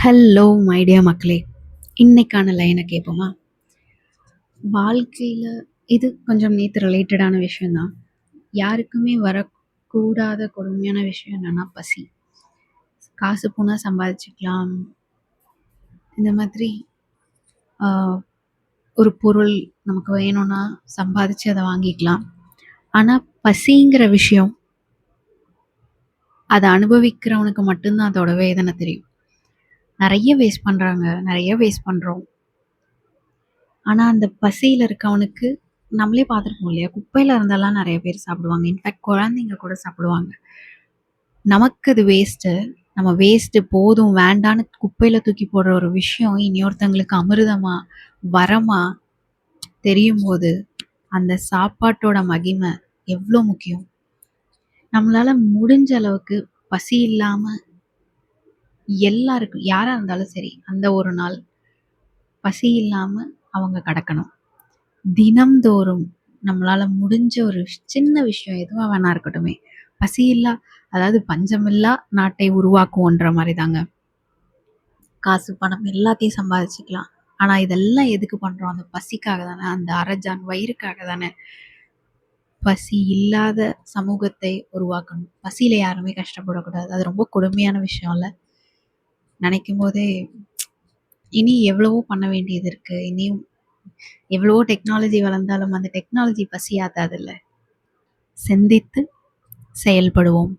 Hello my dear மக்களே! இன்னைக்கான லைன கேட்போமா? வாழ்க்கையில இது கொஞ்சம் நேத்து ரிலேட்டடான விஷயம் தான். யாருக்குமே வரக்கூடாத கொடுமையான விஷயம் என்னன்னா பசி. காசு போனா சம்பாதிச்சுக்கலாம். இந்த மாதிரி ஆ ஒரு பொருள் நமக்கு வேணும்னா சம்பாதிச்சு அத வாங்கிக்கலாம். ஆனா பசிங்கிற விஷயம், அத அனுபவிக்கிறவனுக்கு மட்டும் தான் அதோட வேதனை தெரியும். நெறைய வேஸ்ட் பண்றாங்க. நெறைய வேஸ்ட் பண்றோம். ஆனா, அந்த பசியில இருக்கவனுக்கு நம்மளே பார்த்துருப்போம் இல்லையா? குப்பையில இருந்தெல்லாம் நெறைய பேர் சாப்பிடுவாங்க. இன்ஃபேக்ட் குழந்தைங்க கூட சாப்பிடுவாங்க. நமக்கு அது வேஸ்ட்டு. நம்ம வேஸ்ட்டு போதும் வேண்டான்னு குப்பையில தூக்கி போடுற ஒரு விஷயம் இன்னொருத்தங்களுக்கு அமிர்தமா, வரமா தெரியும்போது, அந்த சாப்பாட்டோட மகிமை எவ்ளோ முக்கியம். நம்மளால முடிஞ்ச அளவுக்கு பசி இல்லாம எல்லாருக்கும் யாரா இருந்தாலும் சரி, அந்த ஒரு நாள் பசி இல்லாம அவங்க கடக்கணும். தினம்தோறும் நம்மளால முடிஞ்ச ஒரு சின்ன விஷயம் எதுவா வேணா இருக்கட்டுமே, பசியில்லா அதாவது பஞ்சமில்லா நாட்டை உருவாக்குவோன்ற மாரி தாங்க. காசு, பணம் எல்லாத்தையும் சம்பாதிச்சுக்கலாம். ஆனா இதெல்லாம் எதுக்கு பண்றோம்? அந்த பசிக்காக தானே, அந்த அரைஜான் வயிறுக்காக தானே. பசி இல்லாத சமூகத்தை உருவாக்கணும். பசியில யாருமே கஷ்டப்படக்கூடாது. அது ரொம்ப கொடுமையான விஷயம்ல. நெனைக்கும்போதே இனி எவ்வளவோ பண்ண வேண்டியது இருக்கு. இனியும் எவ்வளவோ டெக்னாலஜி வளர்ந்தாலும் அந்த டெக்னாலஜி பசியாத்தாதுல்ல. சிந்தித்து செயல்படுவோம்.